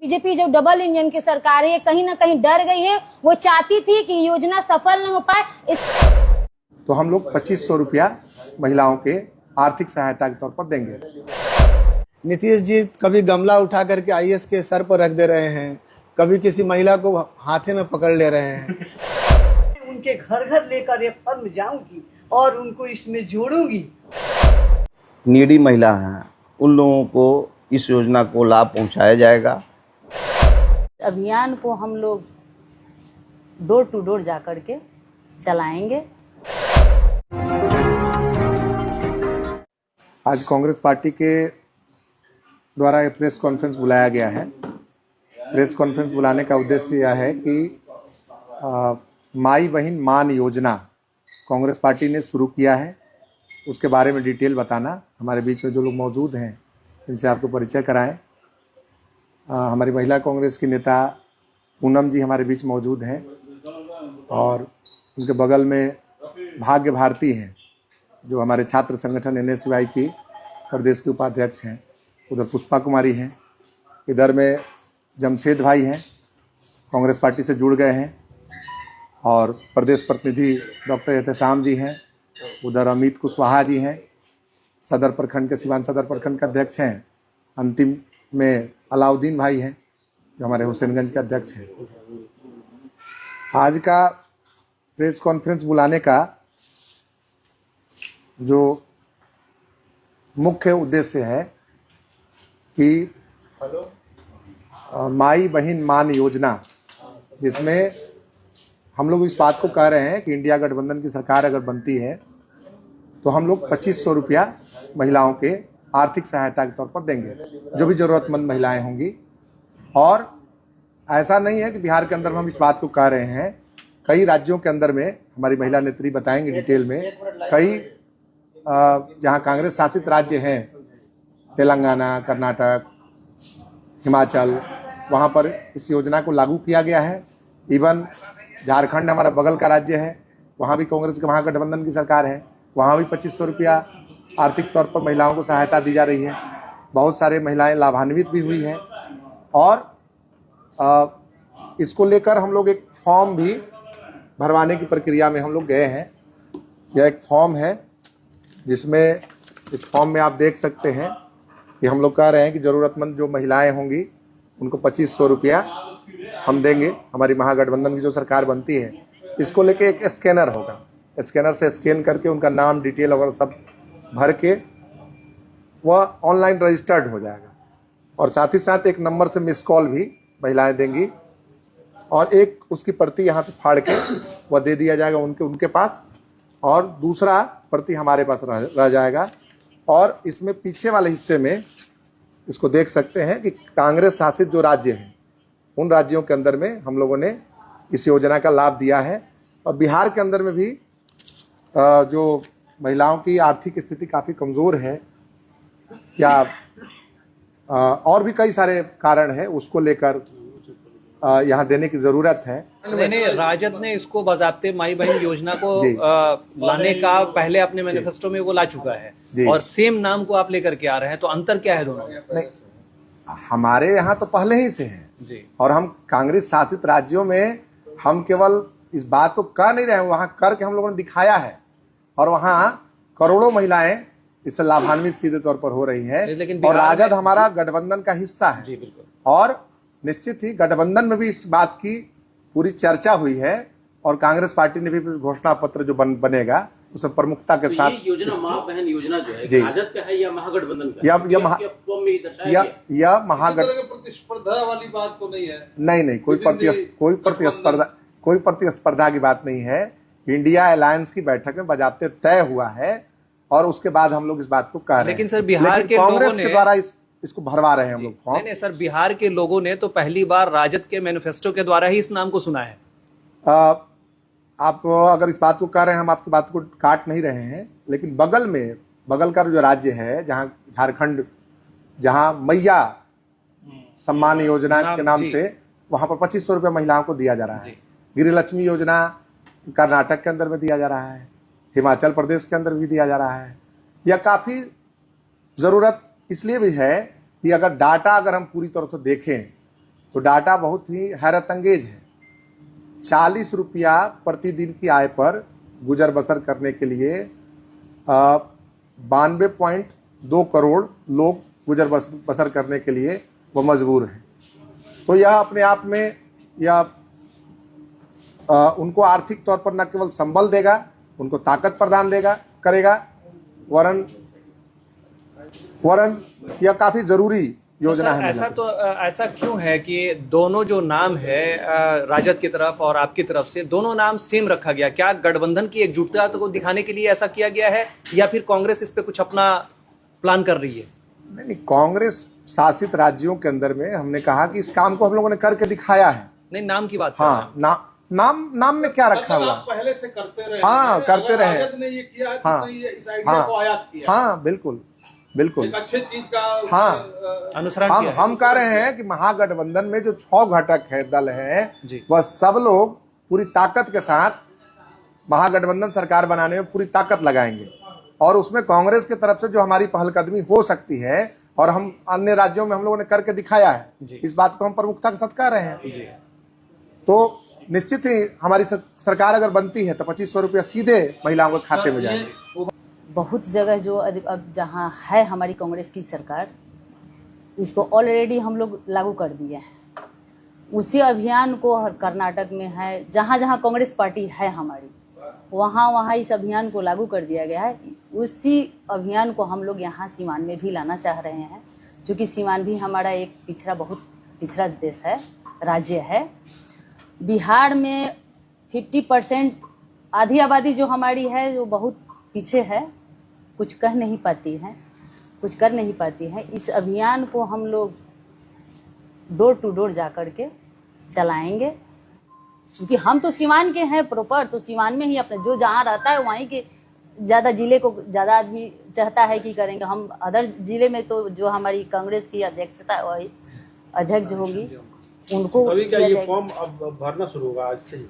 BJP जो double engine की सरकार है कहीं ना कहीं डर गई है। वो चाहती थी कि योजना सफल न हो पाए। तो हम लोग 2500 रुपया महिलाओं के आर्थिक सहायता के तौर पर देंगे। नीतीश जी कभी गमला उठा करके आईएएस के सर पर रख दे रहे हैं, कभी किसी महिला को हाथे में पकड़ ले रहे हैं। उनके घर घर लेकर ये फर्म जाऊंगी और उनको इसमें जोड़ूंगी। नीडी महिला हैं, उन लोगों को इस योजना को लाभ पहुंचाया जाएगा। अभियान को हम लोग डोर टू डोर जा कर के चलाएंगे। आज कांग्रेस पार्टी के द्वारा एक प्रेस कॉन्फ्रेंस बुलाया गया है। प्रेस कॉन्फ्रेंस बुलाने का उद्देश्य यह है कि माई बहन मान योजना कांग्रेस पार्टी ने शुरू किया है, उसके बारे में डिटेल बताना। हमारे बीच में जो लोग मौजूद हैं इनसे आपको परिचय कराएं। हमारी महिला कांग्रेस की नेता पूनम जी हमारे बीच मौजूद हैं और उनके बगल में भाग्य भारती हैं जो हमारे छात्र संगठन NSY की प्रदेश के उपाध्यक्ष हैं। उधर पुष्पा कुमारी हैं। इधर में जमशेद भाई हैं, कांग्रेस पार्टी से जुड़ गए हैं और प्रदेश प्रतिनिधि डॉक्टर एहतेशाम जी हैं। उधर अमित कुशवाहा जी हैं, सदर प्रखंड के सिवान सदर प्रखंड के अध्यक्ष हैं। अंतिम में अलाउद्दीन भाई हैं जो हमारे हुसैनगंज के अध्यक्ष हैं। आज का प्रेस कॉन्फ्रेंस बुलाने का जो मुख्य उद्देश्य है कि माई बहन मान योजना, जिसमें हम लोग इस बात को कह रहे हैं कि इंडिया गठबंधन की सरकार अगर बनती है तो हम लोग 2500 रुपया महिलाओं के आर्थिक सहायता के तौर पर देंगे, जो भी ज़रूरतमंद महिलाएं होंगी। और ऐसा नहीं है कि बिहार के अंदर हम इस बात को कह रहे हैं, कई राज्यों के अंदर में हमारी महिला नेत्री बताएंगे डिटेल में, कई जहां कांग्रेस शासित राज्य हैं, तेलंगाना, कर्नाटक, हिमाचल, वहां पर इस योजना को लागू किया गया है। इवन झारखंड हमारा बगल का राज्य है, वहां भी कांग्रेस के महागठबंधन की सरकार है, वहां भी 2500 रुपया आर्थिक तौर पर महिलाओं को सहायता दी जा रही है। बहुत सारे महिलाएं लाभान्वित भी हुई हैं और इसको लेकर हम लोग एक फॉर्म भी भरवाने की प्रक्रिया में हम लोग गए हैं। यह एक फॉर्म है जिसमें इस फॉर्म में आप देख सकते हैं कि हम लोग कह रहे हैं कि ज़रूरतमंद जो महिलाएं होंगी उनको 2500 रुपया हम देंगे। हमारी महागठबंधन की जो सरकार बनती है, इसको लेके एक स्कैनर होगा, स्कैनर से स्कैन करके उनका नाम डिटेल वगैरह सब भर के वह ऑनलाइन रजिस्टर्ड हो जाएगा। और साथ ही साथ एक नंबर से मिस कॉल भी महिलाएं देंगी और एक उसकी प्रति यहाँ से फाड़ के वह दे दिया जाएगा उनके पास, और दूसरा प्रति हमारे पास रह जाएगा। और इसमें पीछे वाले हिस्से में इसको देख सकते हैं कि कांग्रेस शासित जो राज्य हैं उन राज्यों के अंदर में हम लोगों ने इस योजना का लाभ दिया है। और बिहार के अंदर में भी जो महिलाओं की आर्थिक स्थिति काफ़ी कमज़ोर है, या और भी कई सारे कारण हैं, उसको लेकर यहाँ देने की ज़रूरत है। मैंने राजद ने इसको बाज़ाब्ते माई बहन योजना को लाने का पहले अपने मैनिफेस्टो में वो ला चुका है और सेम नाम को आप लेकर के आ रहे हैं, तो अंतर क्या है दोनों में? नहीं, हमारे यहाँ तो पहले ही से है जी। और हम कांग्रेस शासित राज्यों में हम केवल इस बात को कह नहीं रहे हैं, वहाँ करके हम लोगों ने दिखाया है और वहाँ करोड़ों महिलाएं इससे लाभान्वित सीधे तौर पर हो रही हैं। और राजद हमारा गठबंधन का हिस्सा है जी, बिल्कुल। और निश्चित ही गठबंधन में भी इस बात की पूरी चर्चा हुई है और कांग्रेस पार्टी ने भी घोषणा पत्र जो बनेगा उसमें प्रमुखता के साथ ये योजना मां बहन योजना जो है राजद का है या महागठबंधन का? यह महागठबंधन प्रतिस्पर्धा वाली बात तो नहीं है। नहीं, कोई प्रतिस्पर्धा की बात नहीं है। इंडिया अलायंस की बैठक में बाज़ाब्ते तय हुआ है और उसके बाद हम लोग इस बात को कह रहे हैं। लेकिन सर बिहार के कांग्रेस के द्वारा इसको भरवा रहे हैं हम लोग फॉर्म। नहीं सर, बिहार के लोगों ने तो पहली बार राजद के मैनिफेस्टो के द्वारा ही इस नाम को सुना है। आप अगर इस बात को कह रहे हैं, हम आपकी बात को काट नहीं रहे हैं, लेकिन बगल का जो राज्य है, जहाँ झारखंड, जहाँ मैया सम्मान योजना के नाम से वहाँ पर 2500 रुपये महिलाओं को दिया जा रहा है। गृहलक्ष्मी योजना कर्नाटक के अंदर में दिया जा रहा है, हिमाचल प्रदेश के अंदर भी दिया जा रहा है। यह काफ़ी ज़रूरत इसलिए भी है कि अगर डाटा अगर हम पूरी तरह से देखें तो डाटा बहुत ही हैरत अंगेज है। 40 रुपया प्रतिदिन की आय पर गुजर बसर करने के लिए 92.2 करोड़ लोग गुजर बसर करने के लिए वो मजबूर हैं। तो यह अपने आप में यह उनको आर्थिक तौर पर न केवल संबल देगा, उनको ताकत प्रदान करेगा, वरन यह काफी जरूरी योजना है। ऐसा क्यों है कि दोनों जो नाम है राजद की तरफ और आपकी तरफ से दोनों नाम सेम रखा गया? क्या गठबंधन की एकजुटता को दिखाने के लिए ऐसा किया गया है या फिर कांग्रेस इस पे कुछ अपना प्लान कर रही है? नहीं, कांग्रेस शासित राज्यों के अंदर में हमने कहा कि इस काम को हम लोगों ने करके दिखाया है। नहीं, नाम की बात हाँ, नाम में क्या रखा हुआ? पहले से करते रहे। हाँ, करते रहे। राजद ने ये किया है, हाँ, इस आइडिया को आयात किया। हाँ, बिल्कुल एक अच्छे चीज का अनुसरण किया है। हम कह रहे हैं कि महागठबंधन में जो 6 घटक है दल है, वह सब लोग पूरी ताकत के साथ महागठबंधन सरकार बनाने में पूरी ताकत लगाएंगे और उसमें कांग्रेस की तरफ से जो हमारी पहलकदमी हो सकती है और हम अन्य राज्यों में हम लोगों ने करके दिखाया है, इस बात को हम प्रमुखता के साथ कह रहे हैं। तो निश्चित ही हमारी सरकार अगर बनती है तो 2500 रुपया सीधे महिलाओं के खाते में जाएंगे। बहुत जगह जो अब जहाँ है हमारी कांग्रेस की सरकार, इसको ऑलरेडी हम लोग लागू कर दिए हैं। उसी अभियान को कर्नाटक में है, जहाँ जहाँ कांग्रेस पार्टी है हमारी, वहाँ इस अभियान को लागू कर दिया गया है। उसी अभियान को हम लोग यहाँ सीवान में भी लाना चाह रहे हैं, क्योंकि सीवान भी हमारा एक बहुत पिछड़ा देश है, राज्य है। बिहार में 50% आधी आबादी जो हमारी है जो बहुत पीछे है, कुछ कह नहीं पाती है, कुछ कर नहीं पाती है। इस अभियान को हम लोग डोर टू डोर जा कर के चलाएंगे, क्योंकि हम तो सीवान के हैं प्रॉपर, तो सीवान में ही अपने जो जहाँ रहता है वहीं के ज़्यादा जिले को ज़्यादा आदमी चाहता है कि करेंगे। हम अदर जिले में तो जो हमारी कांग्रेस की अध्यक्षता है वही अध्यक्ष होगी, उनको क्या ये फॉर्म अब भरना शुरू होगा आज से?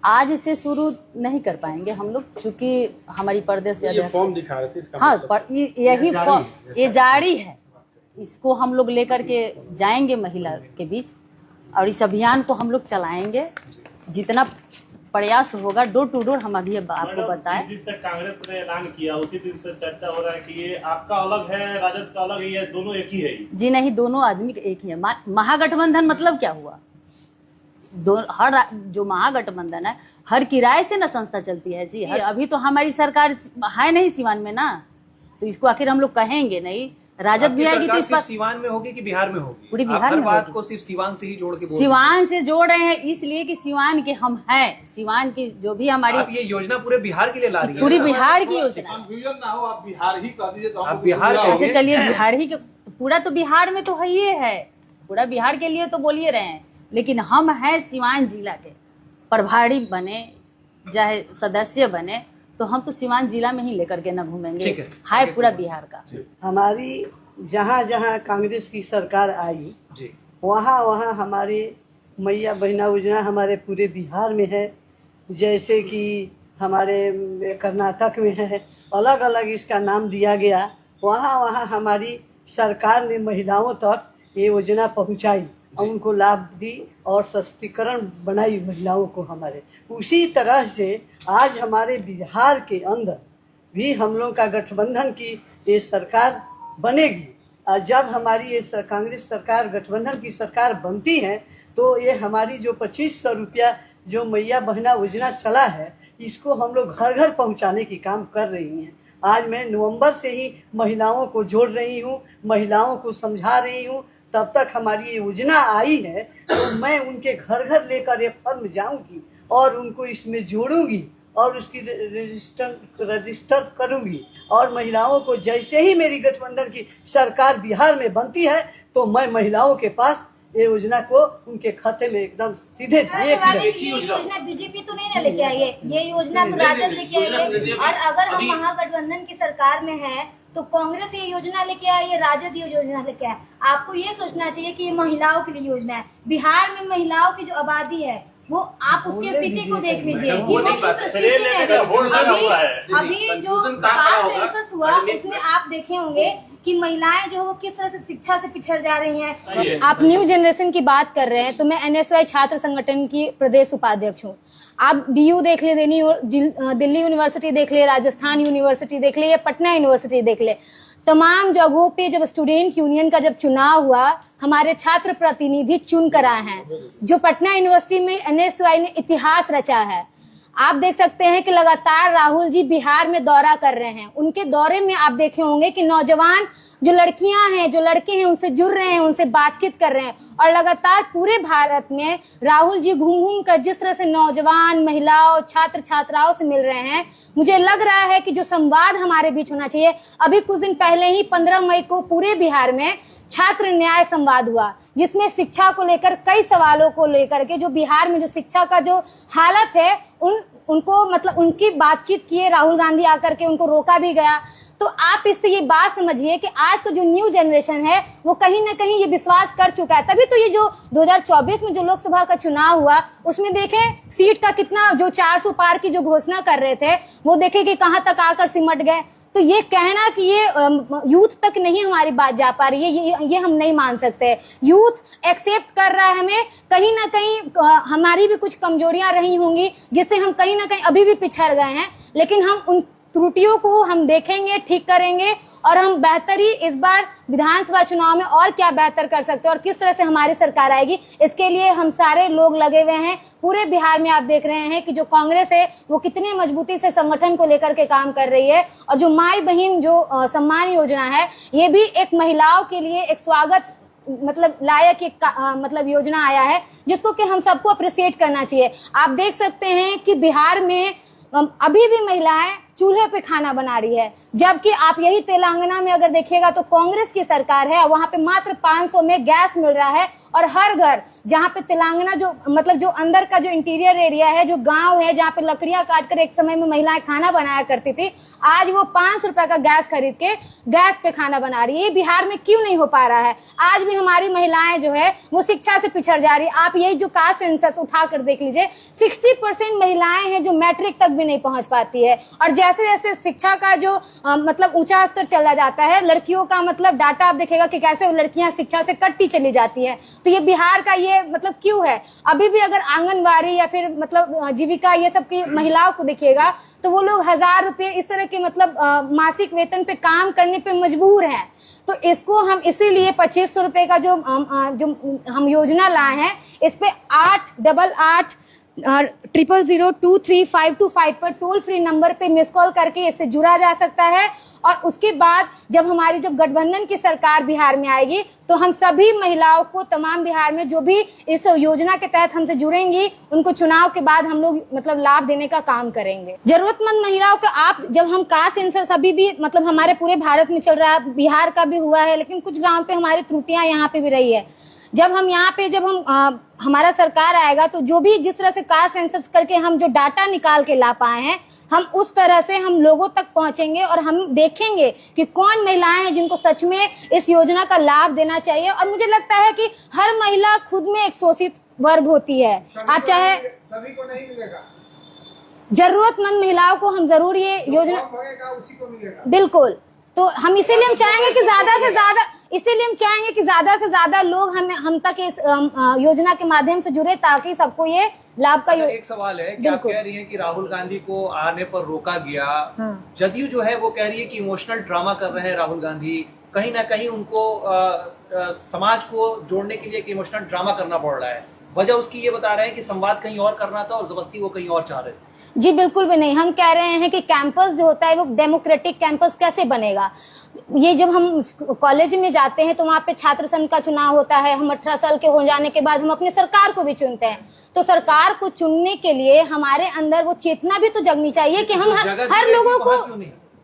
आज से शुरू नहीं कर पाएंगे हम लोग, क्योंकि हमारी प्रदेश ये फॉर्म दिखा रहे थे इसका हाँ, मतलब यही फॉर्म ये जारी है। इसको हम लोग लेकर के जाएंगे महिला के बीच और इस अभियान को हम लोग चलाएंगे। जितना प्रयास होगा डोर टू डोर, हम अभी आपको बताएं। जिस दिन से कांग्रेस ने ऐलान किया उसी दिन से चर्चा हो रहा है कि ये आपका अलग है, राजद का अलग है, ये दोनों एक ही है। जी नहीं, दोनों आदमी एक ही है। महागठबंधन मतलब क्या हुआ? हर जो महागठबंधन है हर किराए से ना संस्था चलती है जी। अभी तो हमारी सरकार है नहीं सीवान में ना, तो इसको आखिर हम लोग कहेंगे नहीं। राजद भी आएगी तो इस बात सीवान में होगी कि बिहार में होगी? पूरी बिहार में बात को सिर्फ सीवान से ही जोड़ के सीवान से जोड़ रहे हैं, इसलिए कि सीवान के हम हैं। सीवान की जो भी हमारी आप ये योजना पूरे बिहार के लिए ला रही है? पूरी बिहार की योजना। कंफ्यूजन ना हो, आप बिहार ही कर दीजिए तो आप बिहार ऐसे चलिए, बिहार ही पूरा तो बिहार में तो है, ये है पूरा बिहार के लिए तो बोलिए रहे हैं, लेकिन हम हैं सीवान जिला के प्रभारी बने चाहे सदस्य बने तो हम तो सीवान जिला में ही लेकर के न घूमेंगे, है पूरा बिहार का। हमारी जहाँ जहाँ कांग्रेस की सरकार आई वहाँ वहाँ हमारे मैया बहना योजना हमारे पूरे बिहार में है। जैसे कि हमारे कर्नाटक में है, अलग अलग इसका नाम दिया गया। वहाँ वहाँ हमारी सरकार ने महिलाओं तक ये योजना पहुँचाई और उनको लाभ दी और सशक्तिकरण बनाई महिलाओं को हमारे। उसी तरह से आज हमारे बिहार के अंदर भी हम लोग का गठबंधन की ये सरकार बनेगी। और जब हमारी ये कांग्रेस सरकार गठबंधन की सरकार बनती है तो ये हमारी जो 2500 रुपया जो मैया बहना योजना चला है, इसको हम लोग घर घर पहुंचाने की काम कर रही हैं। आज मैं नवंबर से ही महिलाओं को जोड़ रही हूँ, महिलाओं को समझा रही हूँ। तब तक हमारी ये योजना आई है तो मैं उनके घर घर लेकर ये फॉर्म जाऊंगी और उनको इसमें जोड़ूंगी और उसकी रजिस्टर करूंगी। और महिलाओं को जैसे ही मेरी गठबंधन की सरकार बिहार में बनती है तो मैं महिलाओं के पास ये योजना को उनके खाते में एकदम सीधे ये योजना बीजेपी तो नहीं लेके आई है, ये योजना तो राजद लेके आई है। और अगर हम महागठबंधन की सरकार में है तो कांग्रेस ये योजना लेके आई है, राजद ये योजना लेके आए। आपको ये सोचना चाहिए कि ये महिलाओं के लिए योजना है। बिहार में महिलाओं की जो आबादी है वो आप उसकी स्थिति को देख लीजिए कि वो किस स्थिति में है। अभी जो सेंसस हुआ उसमें आप देखे होंगे कि कि महिलाएं जो वो किस तरह से शिक्षा से पिछड़ जा रही हैं। आप न्यू जनरेशन की बात कर रहे हैं तो मैं NSY छात्र संगठन की प्रदेश उपाध्यक्ष हूँ। आप DU देख ले, दिल्ली यूनिवर्सिटी देख ले, राजस्थान यूनिवर्सिटी देख ले या पटना यूनिवर्सिटी देख ले, तमाम जगहों पे जब स्टूडेंट यूनियन का जब चुनाव हुआ, हमारे छात्र प्रतिनिधि चुन कर आए हैं। जो पटना यूनिवर्सिटी में NSY ने इतिहास रचा है। आप देख सकते हैं कि लगातार राहुल जी बिहार में दौरा कर रहे हैं। उनके दौरे में आप देखे होंगे कि नौजवान जो लड़कियां हैं, जो लड़के हैं, उनसे जुड़ रहे हैं, उनसे बातचीत कर रहे हैं और लगातार पूरे भारत में राहुल जी घूम घूम कर जिस तरह से नौजवान, महिलाओं, छात्र छात्राओं से मिल रहे हैं, मुझे लग रहा है कि जो संवाद हमारे बीच होना चाहिए। अभी कुछ दिन पहले ही 15 मई को पूरे बिहार में छात्र न्याय संवाद हुआ, जिसमें शिक्षा को लेकर कई सवालों को लेकर के जो बिहार में जो शिक्षा का जो हालत है उनको मतलब उनकी बातचीत किए राहुल गांधी आकर के, उनको रोका भी गया। तो आप इससे ये बात समझिए कि आज का जो न्यू जनरेशन है वो कहीं ना कहीं ये विश्वास कर चुका है। तभी तो ये जो 2024 में जो लोकसभा का चुनाव हुआ उसमें देखें सीट का कितना, जो 400 पार की जो घोषणा कर रहे थे वो देखें कि कहां तक आकर सिमट गए। तो ये कहना कि ये यूथ तक नहीं हमारी बात जा पा रही है, ये हम नहीं मान सकते। यूथ एक्सेप्ट कर रहा है हमें, कहीं ना कहीं हमारी भी कुछ कमजोरियां रही होंगी जिससे हम कहीं ना कहीं अभी भी पिछड़ गए हैं, लेकिन हम उन त्रुटियों को हम देखेंगे, ठीक करेंगे और हम बेहतरी इस बार विधानसभा चुनाव में और क्या बेहतर कर सकते हैं और किस तरह से हमारी सरकार आएगी, इसके लिए हम सारे लोग लगे हुए हैं। पूरे बिहार में आप देख रहे हैं कि जो कांग्रेस है वो कितनी मजबूती से संगठन को लेकर के काम कर रही है और जो माई बहन जो सम्मान योजना है ये भी एक महिलाओं के लिए एक स्वागत मतलब लायक एक मतलब योजना आया है जिसको कि हम सबको अप्रिशिएट करना चाहिए। आप देख सकते हैं कि बिहार में अभी भी महिलाएं चूल्हे पे खाना बना रही है, जबकि आप यही तेलंगाना में अगर देखिएगा तो कांग्रेस की सरकार है और वहां पे मात्र 500 में गैस मिल रहा है और हर घर, जहां पे तेलंगाना जो मतलब जो अंदर का जो इंटीरियर एरिया है, जो गांव है जहां पे लकड़ियां काटकर एक समय में महिलाएं खाना बनाया करती थी, आज वो 500 रुपए का गैस खरीद के गैस पे खाना बना रही है। ये बिहार में क्यों नहीं हो पा रहा है? आज भी हमारी महिलाएं जो है वो शिक्षा से पिछड़ जा रही है। आप यही जो कास्ट सेंसस उठा कर देख लीजिए, 60% महिलाएं हैं जो मैट्रिक तक भी नहीं पहुंच पाती है और जैसे जैसे शिक्षा का जो मतलब ऊंचा स्तर चला जाता है, लड़कियों का मतलब डाटा आप देखेगा कि कैसे लड़कियां शिक्षा से कटती चली जाती है। तो ये बिहार का ये मतलब क्यों है? अभी भी अगर आंगनबाड़ी या फिर मतलब जीविका ये सब की महिलाओं को देखिएगा तो वो लोग 1000 रुपये इस तरह के मतलब मासिक वेतन पे काम करने पे मजबूर हैं। तो इसको हम इसीलिए 2500 रुपये का जो हम योजना लाए हैं, इस पे 888 000235525 पर टोल फ्री नंबर पे मिस कॉल करके इससे जुड़ा जा सकता है। और उसके बाद जब हमारी जब गठबंधन की सरकार बिहार में आएगी तो हम सभी महिलाओं को तमाम बिहार में जो भी इस योजना के तहत हमसे जुड़ेंगी उनको चुनाव के बाद हम लोग मतलब लाभ देने का काम करेंगे। जरूरतमंद महिलाओं का आप जब हम कास्ट सेंसस अभी भी मतलब हमारे पूरे भारत में चल रहा है, बिहार का भी हुआ है, लेकिन कुछ ग्राउंड पे हमारी त्रुटियां यहाँ पे भी रही है। जब हम यहाँ पे जब हम हमारा सरकार आएगा तो जो भी जिस तरह से कास्ट सेंसस करके हम जो डाटा निकाल के ला पाए हैं, हम उस तरह से हम लोगों तक पहुंचेंगे और हम देखेंगे कि कौन महिलाएं हैं जिनको सच में इस योजना का लाभ देना चाहिए। और मुझे लगता है कि हर महिला खुद में एक शोषित वर्ग होती है, आप चाहे सभी को नहीं मिलेगा, जरूरतमंद महिलाओं को हम जरूर ये योजना उसी को मिलेगा। बिल्कुल। तो हम इसीलिए हम चाहेंगे कि ज्यादा से ज्यादा लोग हम तक इस योजना के माध्यम से जुड़े ताकि सबको ये लाभ का एक सवाल है कि आप कह रही हैं कि राहुल गांधी को आने पर रोका गया। जदयू जो है वो कह रही है कि इमोशनल ड्रामा कर रहे हैं राहुल गांधी, कहीं ना कहीं उनको समाज को जोड़ने के लिए एक इमोशनल ड्रामा करना पड़ रहा है। वजह उसकी ये बता रहे हैं कि संवाद कहीं और करना था और जबरदस्ती वो कहीं और चाह रहे थे। जी बिल्कुल भी नहीं। हम कह रहे हैं कि कैंपस जो होता है वो डेमोक्रेटिक कैंपस कैसे बनेगा। ये जब हम कॉलेज में जाते हैं तो वहाँ पे छात्र संघ का चुनाव होता है, हम 18 साल के हो जाने के बाद हम अपनी सरकार को भी चुनते हैं। तो सरकार को चुनने के लिए हमारे अंदर वो चेतना भी तो जगनी चाहिए कि हम हर लोगों को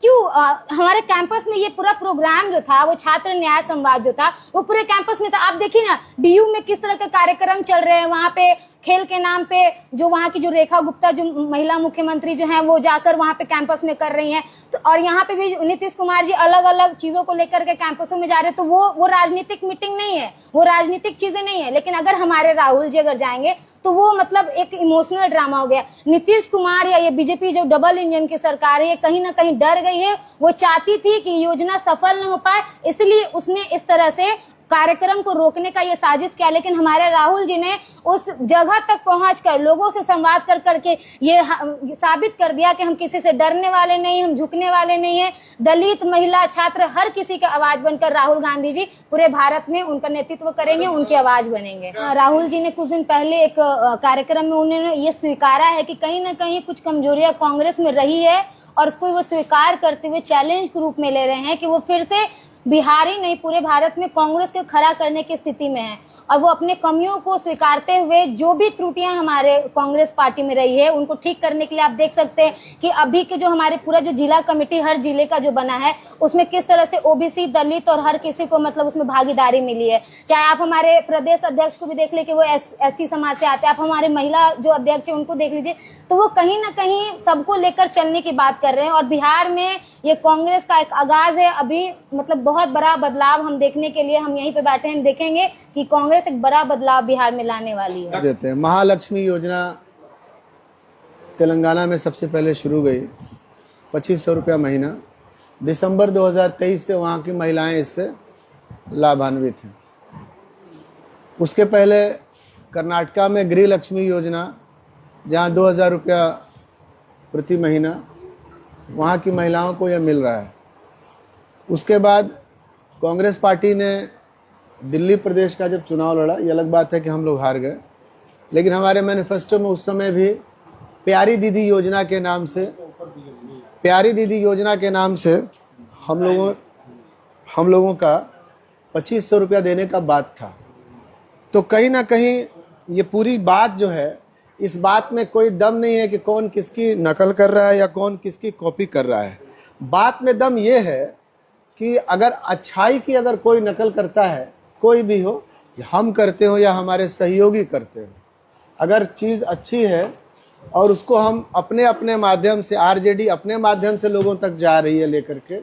हमारे कैंपस में ये पूरा प्रोग्राम जो था वो छात्र न्याय संवाद जो था वो पूरे कैंपस में था। आप देखिए ना DU में किस तरह के कार्यक्रम चल रहे हैं, वहाँ पे खेल के नाम पे जो वहाँ की जो रेखा गुप्ता जो महिला मुख्यमंत्री जो हैं वो जाकर वहाँ पे कैंपस में कर रही हैं। तो और यहाँ पे भी नीतीश कुमार जी अलग अलग चीजों को लेकर के कैंपसों में जा रहे हैं। तो वो राजनीतिक मीटिंग नहीं है, वो राजनीतिक चीजें नहीं है। लेकिन अगर हमारे राहुल जी अगर जाएंगे तो वो मतलब एक इमोशनल ड्रामा हो गया। नीतीश कुमार या ये बीजेपी जो डबल इंजन की सरकार है, ये कहीं ना कहीं डर गई है। वो चाहती थी कि योजना सफल न हो पाए, इसलिए उसने इस तरह से कार्यक्रम को रोकने का ये साजिश किया। लेकिन हमारे राहुल जी ने उस जगह तक पहुंचकर लोगों से संवाद कर करके ये साबित कर दिया कि हम किसी से डरने वाले नहीं, हम झुकने वाले नहीं है। दलित, महिला, छात्र, हर किसी की आवाज बनकर राहुल गांधी जी पूरे भारत में उनका नेतृत्व करेंगे, उनकी आवाज बनेंगे। राहुल जी ने कुछ दिन पहले एक कार्यक्रम में उन्होंने ये स्वीकारा है कि कहीं ना कहीं कुछ कमजोरियां कांग्रेस में रही है, और उसको वो स्वीकार करते हुए चैलेंज के रूप में ले रहे हैं कि वो फिर से बिहार ही नहीं पूरे भारत में कांग्रेस को खड़ा करने की स्थिति में है। और वो अपने कमियों को स्वीकारते हुए जो भी त्रुटियां हमारे कांग्रेस पार्टी में रही है उनको ठीक करने के लिए आप देख सकते हैं कि अभी के जो हमारे पूरा जो जिला कमेटी हर जिले का जो बना है उसमें किस तरह से ओबीसी, दलित और हर किसी को मतलब उसमें भागीदारी मिली है। चाहे आप हमारे प्रदेश अध्यक्ष को भी देख ले कि वो एससी समाज से आते हैं, आप हमारे महिला जो अध्यक्ष है उनको देख लीजिए, तो वो कहीं ना कहीं सबको लेकर चलने की बात कर रहे हैं। और बिहार में ये कांग्रेस का एक आगाज है, अभी मतलब बहुत बड़ा बदलाव हम देखने के लिए हम यहीं पे बैठे हैं, देखेंगे कि कांग्रेस एक बड़ा बदलाव बिहार में लाने वाली है। देते हैं महालक्ष्मी योजना तेलंगाना में सबसे पहले शुरू गई, 2500 रुपया महीना। दिसंबर 2023 से वहाँ की महिलाएं इससे लाभान्वित हैं। उसके पहले कर्नाटका में गृह लक्ष्मी योजना, जहाँ 2000 रुपया प्रति महीना वहाँ की महिलाओं को यह मिल रहा है। उसके बाद कांग्रेस पार्टी ने दिल्ली प्रदेश का जब चुनाव लड़ा, ये अलग बात है कि हम लोग हार गए, लेकिन हमारे मैनिफेस्टो में उस समय भी प्यारी दीदी योजना के नाम से हम लोगों का 2500 रुपया देने का बात था। तो कहीं ना कहीं ये पूरी बात जो है, इस बात में कोई दम नहीं है कि कौन किसकी नकल कर रहा है या कौन किसकी कॉपी कर रहा है। बात में दम ये है कि अगर अच्छाई की अगर कोई नकल करता है, कोई भी हो, हम करते हो या हमारे सहयोगी करते हो, अगर चीज़ अच्छी है और उसको हम अपने अपने माध्यम से, आरजेडी अपने माध्यम से लोगों तक जा रही है लेकर के,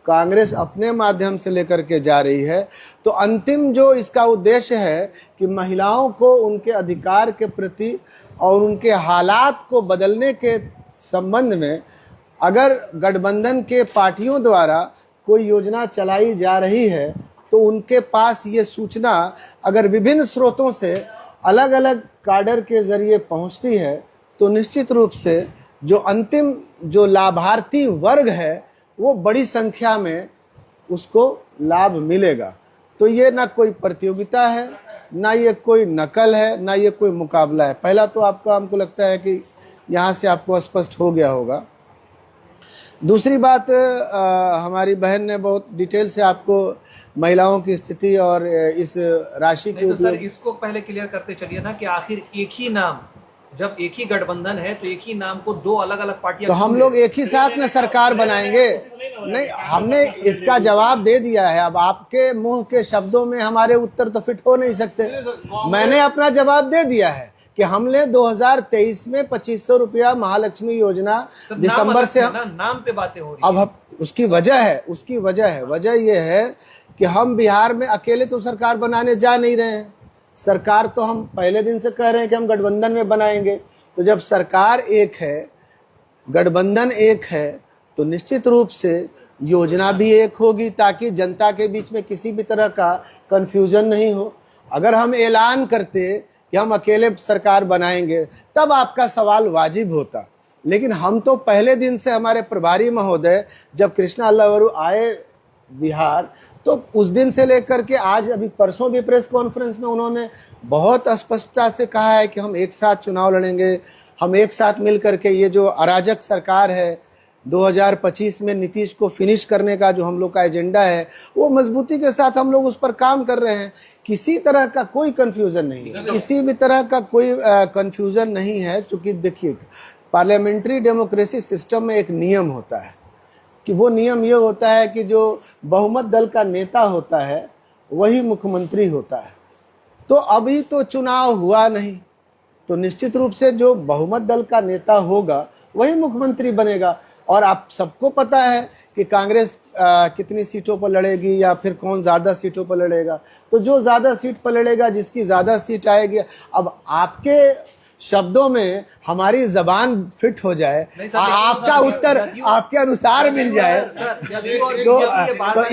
कांग्रेस अपने माध्यम से लेकर के जा रही है, तो अंतिम जो इसका उद्देश्य है कि महिलाओं को उनके अधिकार के प्रति और उनके हालात को बदलने के संबंध में अगर गठबंधन के पार्टियों द्वारा कोई योजना चलाई जा रही है, तो उनके पास ये सूचना अगर विभिन्न स्रोतों से अलग अलग काडर के जरिए पहुंचती है, तो निश्चित रूप से जो अंतिम जो लाभार्थी वर्ग है वो बड़ी संख्या में उसको लाभ मिलेगा। तो ये ना कोई प्रतियोगिता है, ना ये कोई नकल है, ना ये कोई मुकाबला है। पहला तो हमको लगता है कि यहाँ से आपको स्पष्ट हो गया होगा। दूसरी बात, हमारी बहन ने बहुत डिटेल से आपको महिलाओं की स्थिति और इस राशि की, तो सर इसको पहले क्लियर करते चलिए ना कि आखिर एक ही नाम, जब एक ही गठबंधन है तो एक ही नाम को दो अलग अलग पार्टियां, तो हम लोग एक ही साथ में सरकार बनाएंगे। नहीं, हमने इसका जवाब दे दिया है। अब आपके मुंह के शब्दों में हमारे उत्तर तो फिट हो नहीं सकते। मैंने अपना जवाब दे दिया है कि हमने 2023 में 2500 रुपया महालक्ष्मी योजना दिसंबर से, नाम पे बातें हो रही है। अब उसकी वजह है वजह यह है कि हम बिहार में अकेले तो सरकार बनाने जा नहीं रहे हैं। सरकार तो हम पहले दिन से कह रहे हैं कि हम गठबंधन में बनाएंगे। तो जब सरकार एक है, गठबंधन एक है, तो निश्चित रूप से योजना भी एक होगी, ताकि जनता के बीच में किसी भी तरह का कंफ्यूजन नहीं हो। अगर हम ऐलान करते कि हम अकेले सरकार बनाएंगे, तब आपका सवाल वाजिब होता। लेकिन हम तो पहले दिन से, हमारे प्रभारी महोदय जब कृष्णा अल्लावरू आए बिहार, तो उस दिन से लेकर के आज, अभी परसों भी प्रेस कॉन्फ्रेंस में उन्होंने बहुत स्पष्टता से कहा है कि हम एक साथ चुनाव लड़ेंगे, हम एक साथ मिल करके ये जो अराजक सरकार है 2025 में नीतीश को फिनिश करने का जो हम लोग का एजेंडा है, वो मजबूती के साथ हम लोग उस पर काम कर रहे हैं। किसी तरह का कोई कंफ्यूजन नहीं है, किसी भी तरह का कोई कंफ्यूजन नहीं है। चूँकि देखिए, पार्लियामेंट्री डेमोक्रेसी सिस्टम में एक नियम होता है कि वो नियम ये होता है कि जो बहुमत दल का नेता होता है वही मुख्यमंत्री होता है। तो अभी तो चुनाव हुआ नहीं, तो निश्चित रूप से जो बहुमत दल का नेता होगा वही मुख्यमंत्री बनेगा। और आप सबको पता है कि कांग्रेस कितनी सीटों पर लड़ेगी या फिर कौन ज़्यादा सीटों पर लड़ेगा। तो जो ज़्यादा सीट पर लड़ेगा, जिसकी ज़्यादा सीट आएगी, अब आपके शब्दों में हमारी जबान फिट हो जाए, आपका उत्तर आपके अनुसार मिल जाए, तो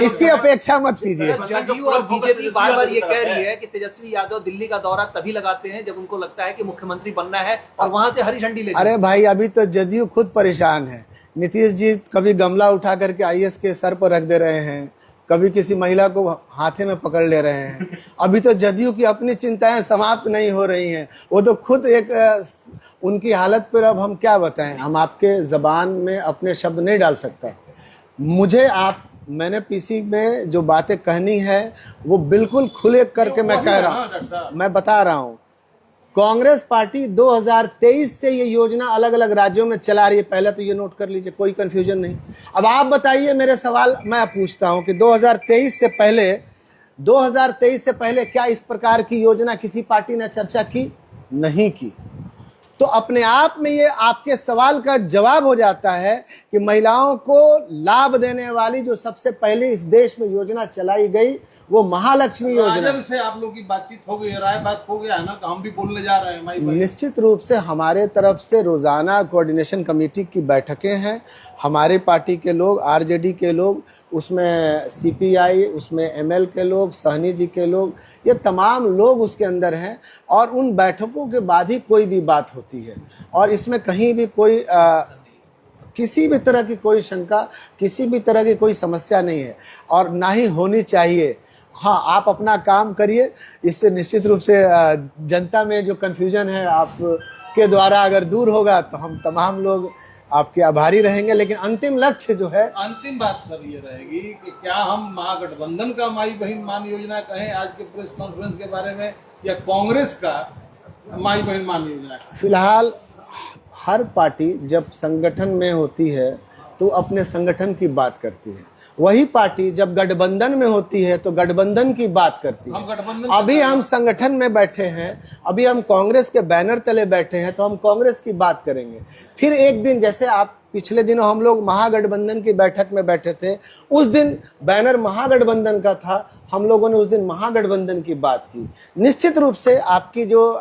इसकी अपेक्षा मत कीजिए। जदयू और बीजेपी बार बार ये कह रही है कि तेजस्वी यादव दिल्ली का दौरा तभी लगाते हैं जब उनको लगता है कि मुख्यमंत्री बनना है और वहां से हरी झंडी ले। अरे भाई, अभी तो जदयू खुद परेशान है। नीतीश जी कभी गमला उठा करके आईएएस के सर पर रख दे रहे हैं, कभी किसी महिला को हाथे में पकड़ ले रहे हैं। अभी तो जदयू की अपनी चिंताएं समाप्त नहीं हो रही हैं। वो तो खुद एक उनकी हालत पर अब हम क्या बताएं। हम आपके ज़बान में अपने शब्द नहीं डाल सकता। मैंने पीसी में जो बातें कहनी है वो बिल्कुल खुले करके मैं कह रहा हूँ, मैं बता रहा हूँ। कांग्रेस पार्टी 2023 से ये योजना अलग अलग राज्यों में चला रही है। पहले तो ये नोट कर लीजिए, कोई कंफ्यूजन नहीं। अब आप बताइए, मेरे सवाल मैं पूछता हूं कि 2023 से पहले क्या इस प्रकार की योजना किसी पार्टी ने चर्चा की? नहीं की। तो अपने आप में ये आपके सवाल का जवाब हो जाता है कि महिलाओं को लाभ देने वाली जो सबसे पहले इस देश में योजना चलाई गई वो महालक्ष्मी योजना से आप लोग की बातचीत हो गई, राय बात हो गया है ना, हम भी बोलने जा रहे हैं। निश्चित रूप से हमारे तरफ से रोजाना कोऑर्डिनेशन कमेटी की बैठकें हैं। हमारे पार्टी के लोग, आरजेडी के लोग, उसमें सीपीआई, उसमें एमएल के लोग, सहनी जी के लोग, ये तमाम लोग उसके अंदर हैं। और उन बैठकों के बाद ही कोई भी बात होती है और इसमें कहीं भी कोई किसी भी तरह की कोई शंका, किसी भी तरह की कोई समस्या नहीं है और ना ही होनी चाहिए। हाँ, आप अपना काम करिए। इससे निश्चित रूप से जनता में जो कन्फ्यूजन है आपके द्वारा अगर दूर होगा तो हम तमाम लोग आपके आभारी रहेंगे। लेकिन अंतिम लक्ष्य जो है, अंतिम बात सर ये रहेगी कि क्या हम महागठबंधन का माई बहन मान योजना कहें आज के प्रेस कॉन्फ्रेंस के बारे में, या कांग्रेस का माई बहन मान योजना? फिलहाल हर पार्टी जब संगठन में होती है तो अपने संगठन की बात करती है। वही पार्टी जब गठबंधन में होती है तो गठबंधन की बात करती है। अभी हम संगठन में बैठे हैं, अभी हम कांग्रेस के बैनर तले बैठे हैं तो हम कांग्रेस की बात करेंगे। फिर एक दिन, जैसे आप पिछले दिनों हम लोग महागठबंधन की बैठक में बैठे थे, उस दिन बैनर महागठबंधन का था, हम लोगों ने उस दिन महागठबंधन की बात की। निश्चित रूप से आपकी जो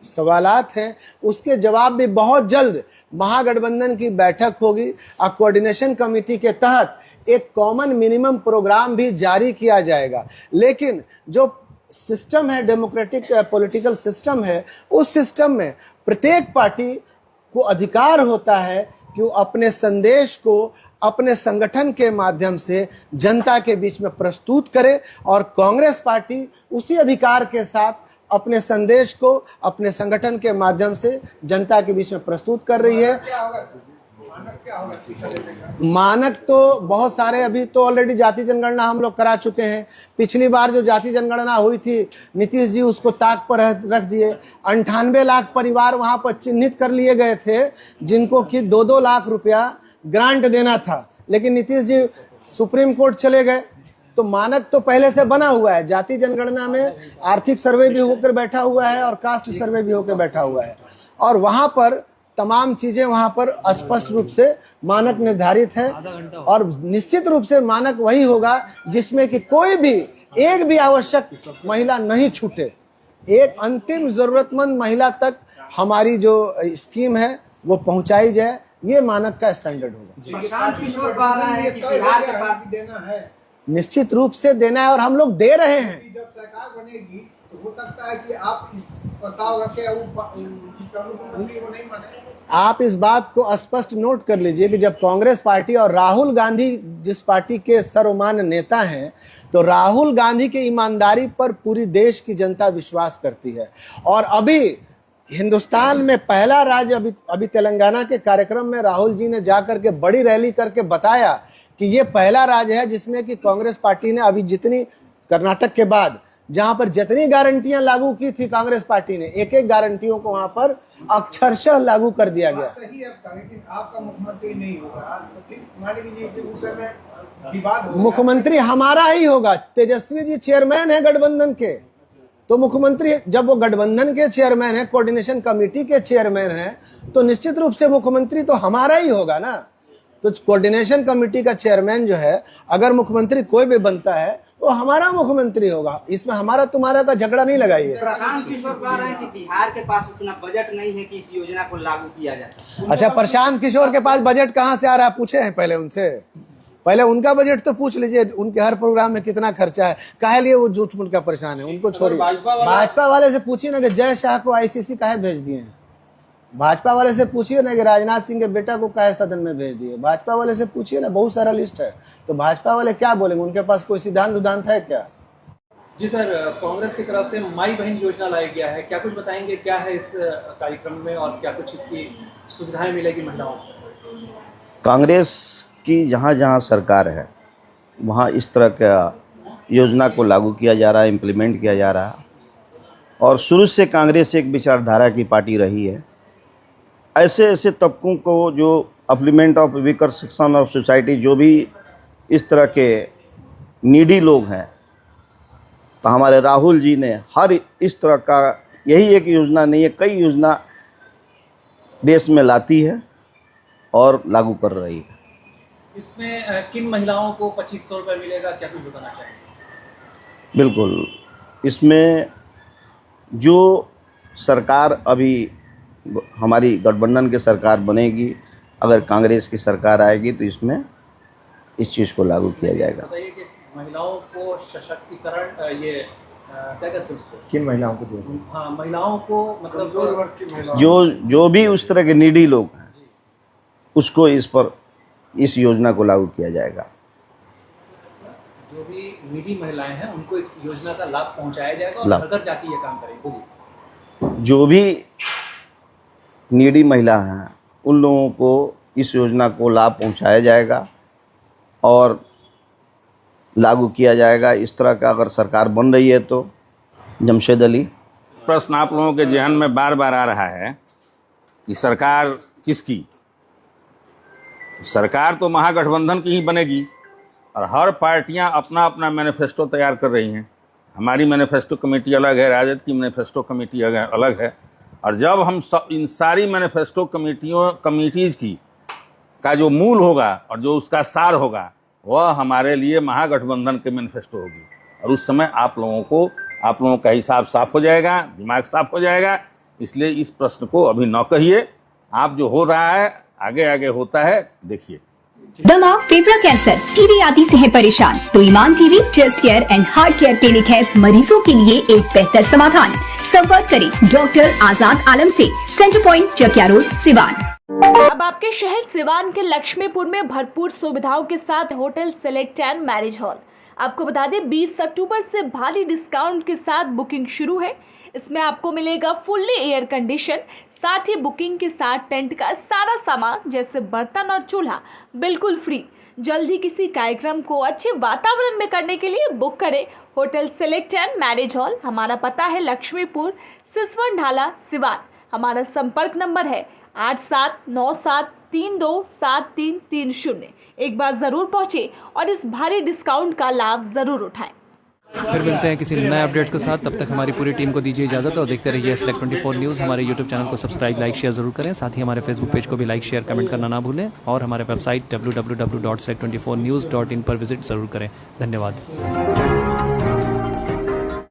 सवालात हैं उसके जवाब भी बहुत जल्द महागठबंधन की बैठक होगी और कोऑर्डिनेशन कमेटी के तहत एक कॉमन मिनिमम प्रोग्राम भी जारी किया जाएगा। लेकिन जो सिस्टम है, डेमोक्रेटिक पॉलिटिकल सिस्टम है, उस सिस्टम में प्रत्येक पार्टी को अधिकार होता है कि वो अपने संदेश को अपने संगठन के माध्यम से जनता के बीच में प्रस्तुत करे और कांग्रेस पार्टी उसी अधिकार के साथ अपने संदेश को अपने संगठन के माध्यम से जनता के बीच में प्रस्तुत कर रही है। मानक तो बहुत सारे, अभी तो ऑलरेडी जाति जनगणना हम लोग करा चुके हैं। पिछली बार जो जाति जनगणना हुई थी, नीतीश जी उसको ताक पर रख दिए। 98 लाख परिवार वहां पर चिन्हित कर लिए गए थे जिनको कि 2-2 लाख रुपया ग्रांट देना था, लेकिन नीतीश जी सुप्रीम कोर्ट चले गए। तो मानक तो पहले से बना हुआ है। जाति जनगणना में आर्थिक सर्वे भी होकर बैठा हुआ है और कास्ट सर्वे भी होकर बैठा हुआ है और वहां पर तमाम चीजें वहां पर स्पष्ट रूप से मानक निर्धारित है। और निश्चित रूप से मानक वही होगा जिसमें कि कोई भी एक भी आवश्यक महिला नहीं छूटे। एक अंतिम जरूरतमंद महिला तक हमारी जो स्कीम है वो पहुंचाई जाए, ये मानक का स्टैंडर्ड होगा। निश्चित रूप से देना है और हम लोग दे रहे हैं। जब सरकार बनेगी तो हो सकता है कि आप इस प्रस्ताव रखे मुख्यमंत्री को नहीं माने। आप इस बात को स्पष्ट नोट कर लीजिए कि जब कांग्रेस पार्टी और राहुल गांधी जिस पार्टी के सर्वमान्य नेता हैं, तो राहुल गांधी की ईमानदारी पर पूरी देश की जनता विश्वास करती है। और अभी हिंदुस्तान में पहला राज्य, अभी तेलंगाना के कार्यक्रम में राहुल जी ने जाकर के बड़ी रैली करके बताया कि ये पहला राज्य है जिसमें कि कांग्रेस पार्टी ने अभी जितनी, कर्नाटक के बाद, जहां पर जितनी गारंटियां लागू की थी कांग्रेस पार्टी ने, एक एक गारंटियों को वहां पर अक्षरशः लागू कर दिया गया। सही है, लेकिन आपका मुख्यमंत्री नहीं होगा, मान लीजिए कि उस समय विवाद हो, मुख्यमंत्री हमारा ही होगा। तेजस्वी जी चेयरमैन है गठबंधन के, तो मुख्यमंत्री जब वो गठबंधन के चेयरमैन है, कोऑर्डिनेशन कमेटी के चेयरमैन है, तो निश्चित रूप से मुख्यमंत्री तो हमारा ही होगा ना। तो कोऑर्डिनेशन कमेटी का चेयरमैन जो है, अगर मुख्यमंत्री कोई भी बनता है वो हमारा मुख्यमंत्री होगा। इसमें हमारा तुम्हारा का झगड़ा नहीं लगाइए। प्रशांत किशोर कह रहे हैं कि बिहार के पास उतना बजट नहीं है कि इस योजना को लागू किया जाए। अच्छा, प्रशांत किशोर के पास बजट कहाँ से आ रहा है, पूछे हैं पहले उनसे? पहले उनका बजट तो पूछ लीजिए, उनके हर प्रोग्राम में कितना खर्चा है, काहे लिए वो झूठ मूठ का परेशान है, उनको छोड़िए। भाजपा वाले से पूछिए ना कि जय शाह को आईसीसी काहे भेज दिए हैं। भाजपा वाले से पूछिए ना कि राजनाथ सिंह के बेटा को काहे सदन में भेज दिए। भाजपा वाले से पूछिए ना, बहुत सारा लिस्ट है। तो भाजपा वाले क्या बोलेंगे, उनके पास कोई सिद्धांत है क्या? जी सर, कांग्रेस की तरफ से माई बहन योजना लाया गया है, क्या कुछ बताएंगे, क्या है इस कार्यक्रम में और क्या कुछ इसकी सुविधाएं मिलेगी महिलाओं को? कांग्रेस की जहाँ जहाँ सरकार है वहाँ इस तरह का योजना को लागू किया जा रहा है, इम्प्लीमेंट किया जा रहा है। और शुरू से कांग्रेस एक विचारधारा की पार्टी रही है। ऐसे ऐसे तबकों को जो upliftment of weaker section of society, जो भी इस तरह के नीडी लोग हैं, तो हमारे राहुल जी ने हर इस तरह का, यही एक योजना नहीं है, कई योजना देश में लाती है और लागू कर रही है। इसमें किन महिलाओं को 2500 रुपये मिलेगा, क्या कुछ बताना चाहेंगे? बिल्कुल, इसमें जो सरकार अभी हमारी गठबंधन की सरकार बनेगी, अगर कांग्रेस की सरकार आएगी तो इसमें इस चीज़ को लागू किया जाएगा। बताइए कि महिलाओं को सशक्तिकरण, ये क्या कहते हैं उसको? किन महिलाओं को? हाँ, महिलाओं को मतलब जो भी उस तरह के नीडी लोग हैं उसको इस योजना को लागू किया जाएगा। जो भी नीडी महिलाएं हैं उनको इस योजना का लाभ पहुंचाया जाएगा और घर घर जाके ये काम करेंगे। जो भी नीडी महिला हैं उन लोगों को इस योजना को लाभ पहुंचाया जाएगा और लागू किया जाएगा। इस तरह का अगर सरकार बन रही है तो। जमशेद अली। प्रश्न आप लोगों के ज़हन में बार बार आ रहा है कि सरकार किसकी? सरकार तो महागठबंधन की ही बनेगी और हर पार्टियां अपना अपना मैनिफेस्टो तैयार कर रही हैं। हमारी मैनिफेस्टो कमेटी अलग है, राजद की मैनिफेस्टो कमेटी अलग है। और जब हम इन सारी मैनिफेस्टो कमेटीज़ की का जो मूल होगा और जो उसका सार होगा वह हमारे लिए महागठबंधन के मैनिफेस्टो होगी। और उस समय आप लोगों का हिसाब साफ हो जाएगा, दिमाग साफ हो जाएगा। इसलिए इस प्रश्न को अभी न कहिए। आप जो हो रहा है आगे आगे होता है, देखिए। दमा, फेफड़ा कैंसर, टीबी आदि से है परेशान तो Iman TB chest care and heart care clinic है मरीजों के लिए एक बेहतर समाधान। संपर्क करें डॉक्टर आजाद आलम से, centre point Chakia road, Siwan. अब आपके शहर सिवान के लक्ष्मीपुर में भरपूर सुविधाओं के साथ hotel select and marriage hall. आपको बता दें 20 अक्टूबर से भारी डिस्काउंट के साथ बुकिंग शुरू है। इसमें आपको मिलेगा फुल्ली एयर कंडीशन, साथ ही बुकिंग के साथ टेंट का सारा सामान जैसे बर्तन और चूल्हा बिल्कुल फ्री। जल्द ही किसी कार्यक्रम को अच्छे वातावरण में करने के लिए बुक करें hotel select and marriage hall. हमारा पता है लक्ष्मीपुर, सिसवन ढाला, सिवान। हमारा संपर्क नंबर है 8797327330। एक बार जरूर पहुंचे और इस भारी डिस्काउंट का लाभ जरूर उठाएं। फिर मिलते हैं किसी नए अपडेट्स के साथ। तब तक हमारी पूरी टीम को दीजिए इजाजत और देखते रहिए Select 24 न्यूज़। हमारे YouTube चैनल को सब्सक्राइब, लाइक, शेयर जरूर करें। साथ ही हमारे फेसबुक पेज को भी लाइक, शेयर, कमेंट करना ना भूलें और हमारे वेबसाइट www.select24news.in पर विजिट जरूर करें। धन्यवाद।